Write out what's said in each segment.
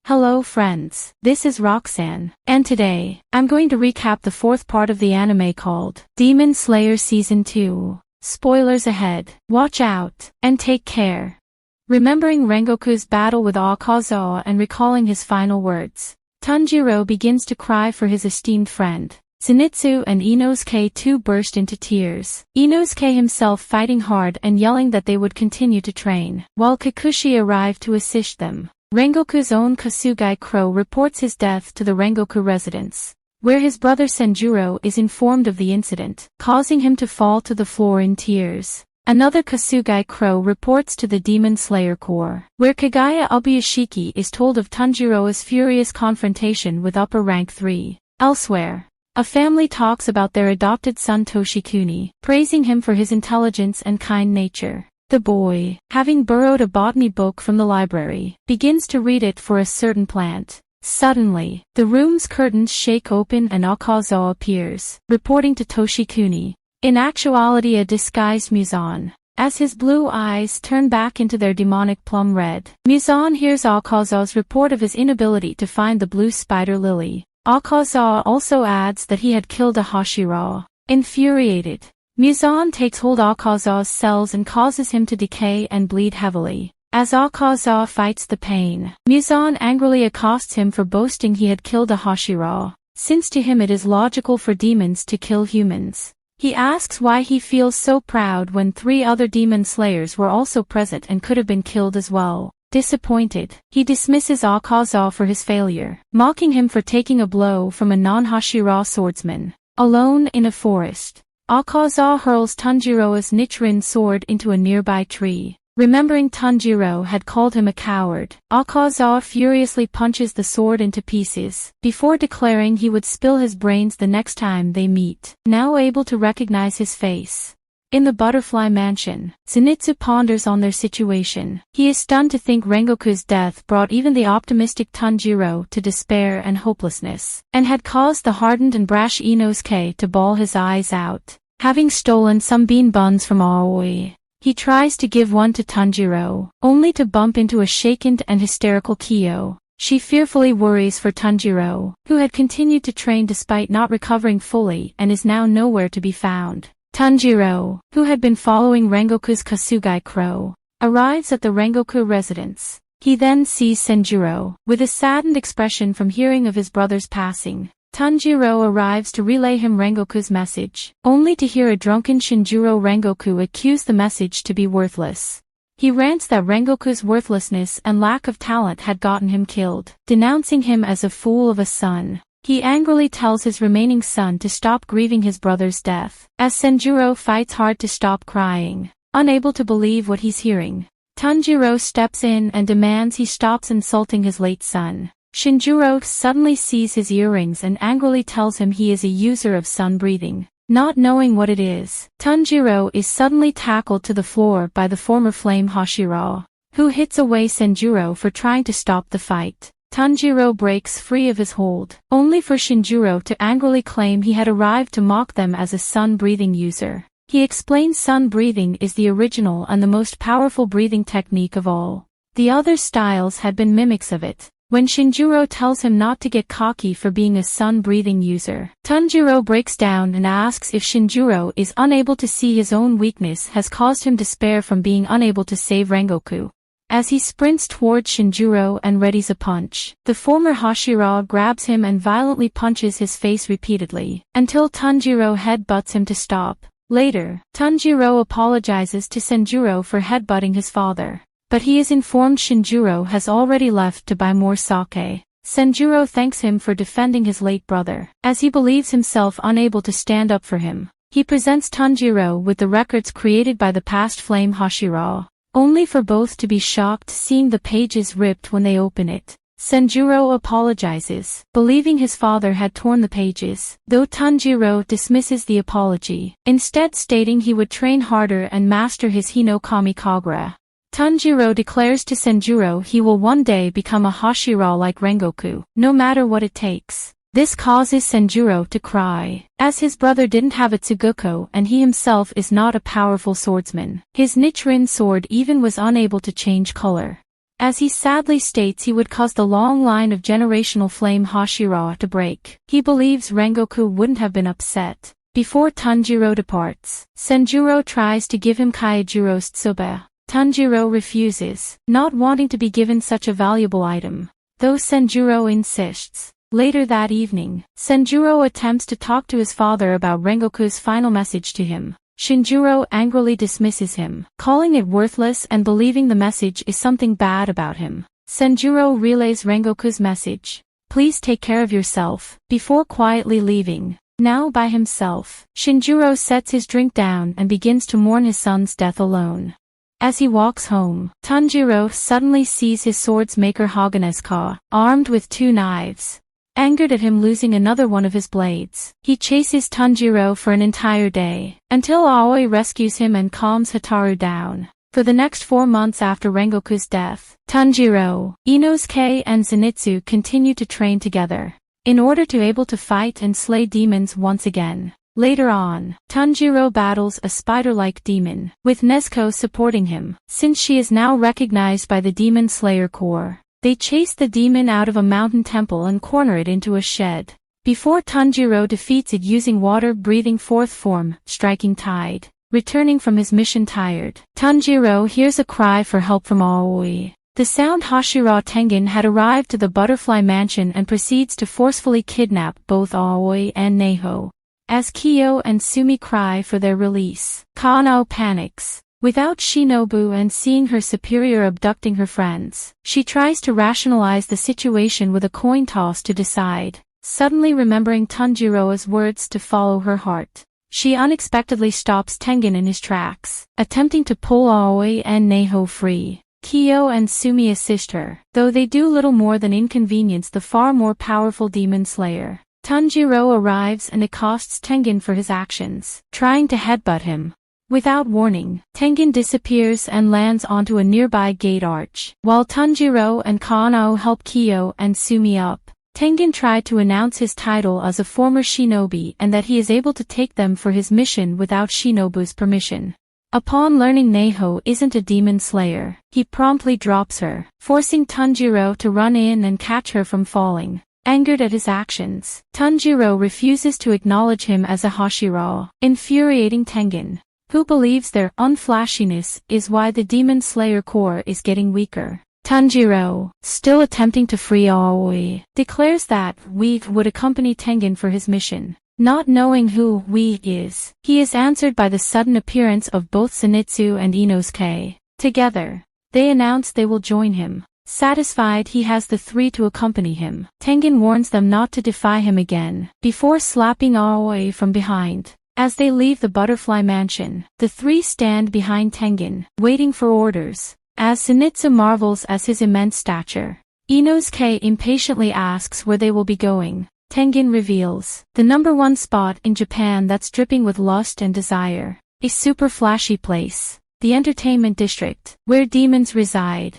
Hello friends, this is Roxanne, and today, I'm going to recap the fourth part of the anime called Demon Slayer Season 2. Spoilers ahead, watch out, and take care. Remembering Rengoku's battle with Akazawa and recalling his final words, Tanjiro begins to cry for his esteemed friend. Zenitsu and Inosuke too burst into tears, Inosuke himself fighting hard and yelling that they would continue to train, while Kikuchi arrived to assist them. Rengoku's own Kasugai Crow reports his death to the Rengoku residence, where his brother Senjuro is informed of the incident, causing him to fall to the floor in tears. Another Kasugai Crow reports to the Demon Slayer Corps, where Kagaya Ubuyashiki is told of Tanjiro's furious confrontation with Upper Rank 3. Elsewhere, a family talks about their adopted son Toshikuni, praising him for his intelligence and kind nature. The boy, having borrowed a botany book from the library, begins to read it for a certain plant. Suddenly, the room's curtains shake open and Akazawa appears, reporting to Toshikuni, in actuality a disguised Muzan. As his blue eyes turn back into their demonic plum red, Muzan hears Akazawa's report of his inability to find the blue spider lily. Akazawa also adds that he had killed a Hashira. Infuriated, Muzan takes hold of Akazawa's cells and causes him to decay and bleed heavily. As Akazawa fights the pain, Muzan angrily accosts him for boasting he had killed a Hashira, since to him it is logical for demons to kill humans. He asks why he feels so proud when 3 other demon slayers were also present and could have been killed as well. Disappointed, he dismisses Akazawa for his failure, mocking him for taking a blow from a non-Hashira swordsman. Alone in a forest, Akazawa hurls Tanjiro's Nichiren sword into a nearby tree. Remembering Tanjiro had called him a coward, Akazawa furiously punches the sword into pieces, before declaring he would spill his brains the next time they meet. Now able to recognize his face. In the Butterfly Mansion, Zenitsu ponders on their situation. He is stunned to think Rengoku's death brought even the optimistic Tanjiro to despair and hopelessness, and had caused the hardened and brash Inosuke to bawl his eyes out. Having stolen some bean buns from Aoi, he tries to give one to Tanjiro, only to bump into a shaken and hysterical Kyo. She fearfully worries for Tanjiro, who had continued to train despite not recovering fully and is now nowhere to be found. Tanjiro, who had been following Rengoku's Kasugai Crow, arrives at the Rengoku residence. He then sees Senjuro, with a saddened expression from hearing of his brother's passing. Tanjiro arrives to relay him Rengoku's message, only to hear a drunken Shinjuro Rengoku accuse the message to be worthless. He rants that Rengoku's worthlessness and lack of talent had gotten him killed, denouncing him as a fool of a son. He angrily tells his remaining son to stop grieving his brother's death, as Senjuro fights hard to stop crying, unable to believe what he's hearing. Tanjiro steps in and demands he stops insulting his late son. Shinjuro suddenly sees his earrings and angrily tells him he is a user of sun breathing. Not knowing what it is, Tanjiro is suddenly tackled to the floor by the former flame Hashira, who hits away Senjuro for trying to stop the fight. Tanjiro breaks free of his hold, only for Shinjuro to angrily claim he had arrived to mock them as a sun-breathing user. He explains sun breathing is the original and the most powerful breathing technique of all. The other styles had been mimics of it. When Shinjuro tells him not to get cocky for being a sun-breathing user, Tanjiro breaks down and asks if Shinjuro is unable to see his own weakness has caused him despair from being unable to save Rengoku. As he sprints towards Shinjuro and readies a punch, the former Hashira grabs him and violently punches his face repeatedly, until Tanjiro headbutts him to stop. Later, Tanjiro apologizes to Senjuro for headbutting his father, but he is informed Shinjuro has already left to buy more sake. Senjuro thanks him for defending his late brother, as he believes himself unable to stand up for him. He presents Tanjiro with the records created by the past flame Hashira, only for both to be shocked seeing the pages ripped when they open it. Senjuro apologizes, believing his father had torn the pages, though Tanjiro dismisses the apology, instead stating he would train harder and master his Hinokami Kagura. Tanjiro declares to Senjuro he will one day become a Hashira like Rengoku, no matter what it takes. This causes Senjuro to cry, as his brother didn't have a Tsuguko and he himself is not a powerful swordsman. His Nichiren sword even was unable to change color. as he sadly states he would cause the long line of generational flame Hashira to break. He believes Rengoku wouldn't have been upset. Before Tanjiro departs, Senjuro tries to give him Kaijuro's tsuba. Tanjiro refuses, not wanting to be given such a valuable item, though Senjuro insists. Later that evening, Senjuro attempts to talk to his father about Rengoku's final message to him. Shinjuro angrily dismisses him, calling it worthless and believing the message is something bad about him. Senjuro relays Rengoku's message. Please take care of yourself, before quietly leaving. Now by himself, Shinjuro sets his drink down and begins to mourn his son's death alone. As he walks home, Tanjiro suddenly sees his swordsmaker Haganesuka, armed with 2 knives. Angered at him losing another one of his blades, he chases Tanjiro for an entire day, until Aoi rescues him and calms Hataru down. For the next 4 months after Rengoku's death, Tanjiro, Inosuke and Zenitsu continue to train together, in order to able to fight and slay demons once again. Later on, Tanjiro battles a spider-like demon, with Nezuko supporting him, since she is now recognized by the Demon Slayer Corps. They chase the demon out of a mountain temple and corner it into a shed, before Tanjiro defeats it using water-breathing 4th form, Striking Tide. Returning from his mission tired, Tanjiro hears a cry for help from Aoi. The sound Hashira Tengen had arrived to the Butterfly Mansion and proceeds to forcefully kidnap both Aoi and Neho. As Kyo and Sumi cry for their release, Kanao panics. Without Shinobu and seeing her superior abducting her friends, she tries to rationalize the situation with a coin toss to decide, suddenly remembering Tanjiro's words to follow her heart. She unexpectedly stops Tengen in his tracks, attempting to pull Aoi and Neho free. Kyo and Sumi assist her, though they do little more than inconvenience the far more powerful demon slayer. Tanjiro arrives and accosts Tengen for his actions, trying to headbutt him. Without warning, Tengen disappears and lands onto a nearby gate arch. While Tanjiro and Kanao help Kyo and Sumi up, Tengen tried to announce his title as a former shinobi and that he is able to take them for his mission without Shinobu's permission. Upon learning Neho isn't a demon slayer, he promptly drops her, forcing Tanjiro to run in and catch her from falling. Angered at his actions, Tanjiro refuses to acknowledge him as a Hashira, infuriating Tengen, who believes their unflashiness is why the Demon Slayer Corps is getting weaker. Tanjiro, still attempting to free Aoi, declares that we would accompany Tengen for his mission. Not knowing who we is, he is answered by the sudden appearance of both Zenitsu and Inosuke. Together, they announce they will join him. Satisfied he has the 3 to accompany him, Tengen warns them not to defy him again, before slapping Aoi from behind. As they leave the Butterfly Mansion, the 3 stand behind Tengen, waiting for orders. As Zenitsu marvels at his immense stature, Inosuke impatiently asks where they will be going. Tengen reveals, the #1 spot in Japan that's dripping with lust and desire. A super flashy place. The entertainment district, where demons reside.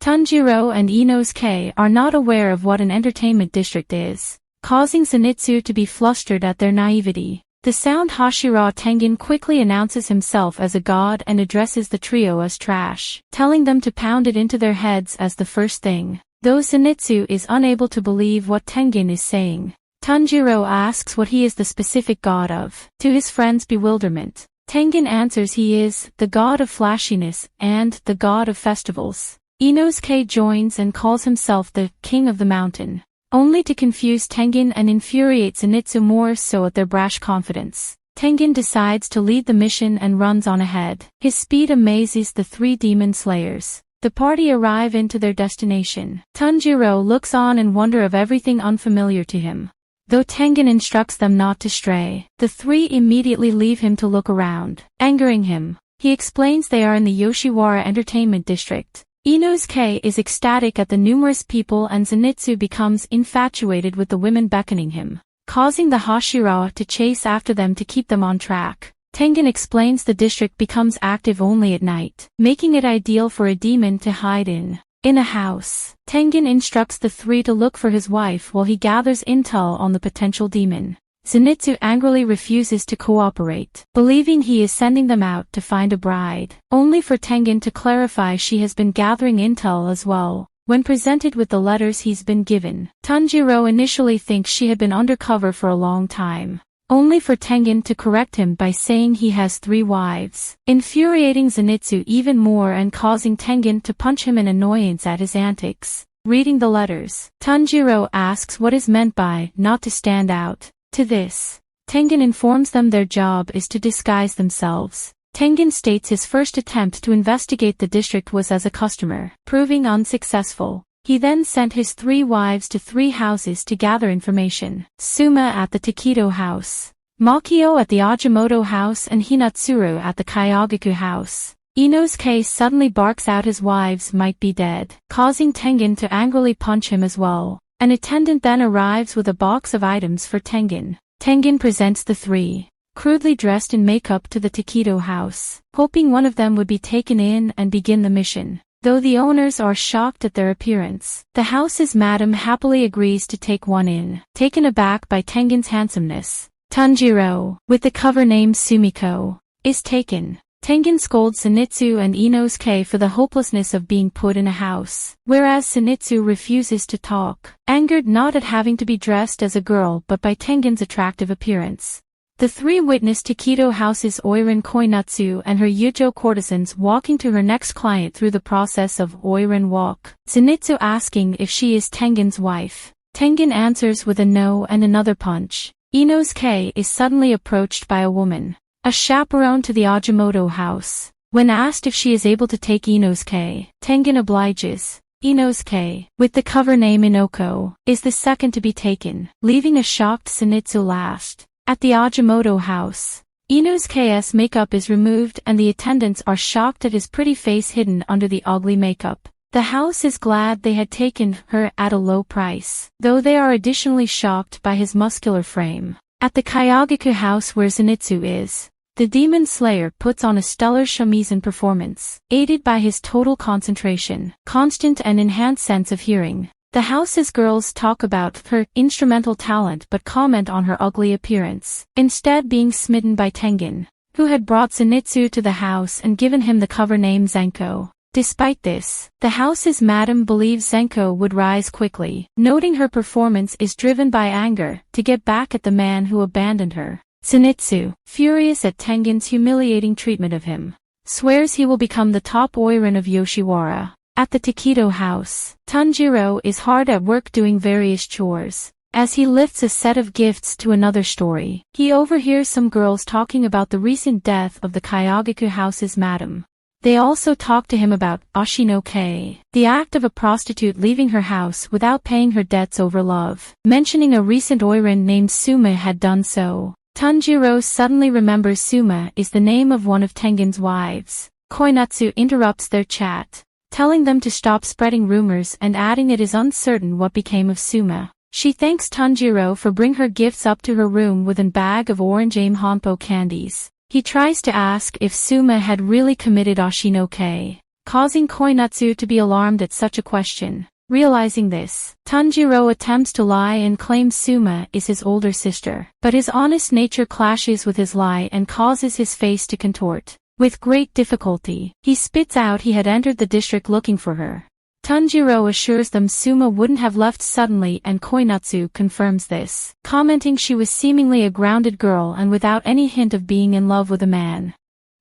Tanjiro and Inosuke are not aware of what an entertainment district is, causing Zenitsu to be flustered at their naivety. The sound Hashira Tengen quickly announces himself as a god and addresses the trio as trash, telling them to pound it into their heads as the first thing. Though Zenitsu is unable to believe what Tengen is saying, Tanjiro asks what he is the specific god of. To his friend's bewilderment, Tengen answers he is the god of flashiness and the god of festivals. Inosuke joins and calls himself the king of the mountain, only to confuse Tengen and infuriate Zenitsu more so at their brash confidence. Tengen decides to lead the mission and runs on ahead. His speed amazes the 3 demon slayers. The party arrive into their destination. Tanjiro looks on in wonder of everything unfamiliar to him. Though Tengen instructs them not to stray, the 3 immediately leave him to look around, angering him. He explains they are in the Yoshiwara Entertainment District. Inosuke is ecstatic at the numerous people and Zenitsu becomes infatuated with the women beckoning him, causing the Hashira to chase after them to keep them on track. Tengen explains the district becomes active only at night, making it ideal for a demon to hide in. In a house, Tengen instructs the 3 to look for his wife while he gathers intel on the potential demon. Zenitsu angrily refuses to cooperate, believing he is sending them out to find a bride, only for Tengen to clarify she has been gathering intel as well. When presented with the letters he's been given, Tanjiro initially thinks she had been undercover for a long time, only for Tengen to correct him by saying he has 3 wives, infuriating Zenitsu even more and causing Tengen to punch him in annoyance at his antics. Reading the letters, Tanjiro asks what is meant by not to stand out. To this, Tengen informs them their job is to disguise themselves. Tengen states his first attempt to investigate the district was as a customer, proving unsuccessful. He then sent his 3 wives to 3 houses to gather information. Suma at the Takedo house, Makio at the Ajimoto house and Hinatsuru at the Kyogaku house. Inosuke suddenly barks out his wives might be dead, causing Tengen to angrily punch him as well. An attendant then arrives with a box of items for Tengen. Tengen presents the 3, crudely dressed in makeup to the Takedo house, hoping one of them would be taken in and begin the mission. Though the owners are shocked at their appearance, the house's madam happily agrees to take one in. Taken aback by Tengen's handsomeness, Tanjiro, with the cover name Sumiko, is taken. Tengen scolds Zenitsu and Inosuke for the hopelessness of being put in a house, whereas Zenitsu refuses to talk, angered not at having to be dressed as a girl but by Tengen's attractive appearance. The 3 witness Takedo House's Oiran Koinatsu and her Yujo courtesans walking to her next client through the process of Oiran walk, Zenitsu asking if she is Tengen's wife. Tengen answers with a no and another punch. Inosuke is suddenly approached by a woman, a chaperone to the Ajimoto house. When asked if she is able to take Inosuke, Tengen obliges. Inosuke, with the cover name Inoko, is the second to be taken, leaving a shocked Zenitsu last. At the Ajimoto house, Inosuke's makeup is removed and the attendants are shocked at his pretty face hidden under the ugly makeup. The house is glad they had taken her at a low price, though they are additionally shocked by his muscular frame. At the Kyogaku house where Zenitsu is, the Demon Slayer puts on a stellar shamisen performance, aided by his total concentration, constant and enhanced sense of hearing. The house's girls talk about her instrumental talent but comment on her ugly appearance, instead being smitten by Tengen, who had brought Zenitsu to the house and given him the cover name Zenko. Despite this, the house's madam believes Zenko would rise quickly, noting her performance is driven by anger to get back at the man who abandoned her. Zenitsu, furious at Tengen's humiliating treatment of him, swears he will become the top Oiran of Yoshiwara. At the Takedo house, Tanjiro is hard at work doing various chores. As he lifts a set of gifts to another story, he overhears some girls talking about the recent death of the Kyogaku house's madam. They also talk to him about Ashinoke, the act of a prostitute leaving her house without paying her debts over love, mentioning a recent Oiran named Suma had done so. Tanjiro suddenly remembers Suma is the name of one of Tengen's wives. Koinatsu interrupts their chat, telling them to stop spreading rumors and adding it is uncertain what became of Suma. She thanks Tanjiro for bringing her gifts up to her room with a bag of orange aim honpo candies. He tries to ask if Suma had really committed Ashinoke, causing Koinatsu to be alarmed at such a question. Realizing this, Tanjiro attempts to lie and claims Suma is his older sister, but his honest nature clashes with his lie and causes his face to contort. With great difficulty, he spits out he had entered the district looking for her. Tanjiro assures them Suma wouldn't have left suddenly and Koinatsu confirms this, commenting she was seemingly a grounded girl and without any hint of being in love with a man.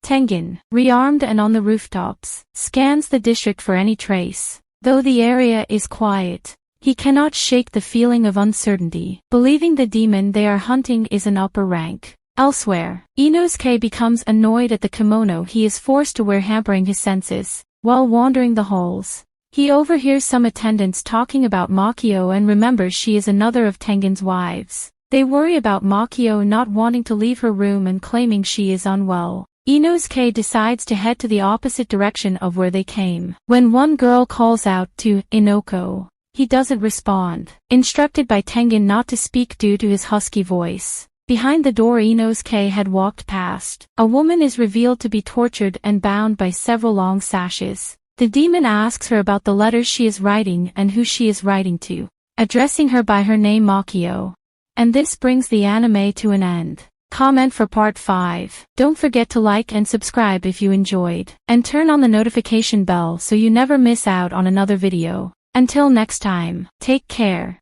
Tengen, rearmed and on the rooftops, scans the district for any trace. Though the area is quiet, he cannot shake the feeling of uncertainty, believing the demon they are hunting is an upper rank. Elsewhere, Inosuke becomes annoyed at the kimono he is forced to wear hampering his senses. While wandering the halls, he overhears some attendants talking about Makio and remembers she is another of Tengen's wives. They worry about Makio not wanting to leave her room and claiming she is unwell. Inosuke decides to head to the opposite direction of where they came. When one girl calls out to Inoko, he doesn't respond, instructed by Tengen not to speak due to his husky voice. Behind the door Inosuke had walked past, a woman is revealed to be tortured and bound by several long sashes. The demon asks her about the letters she is writing and who she is writing to, addressing her by her name Makio. And this brings the anime to an end. Comment for part 5. Don't forget to like and subscribe if you enjoyed, and turn on the notification bell so you never miss out on another video. Until next time, take care.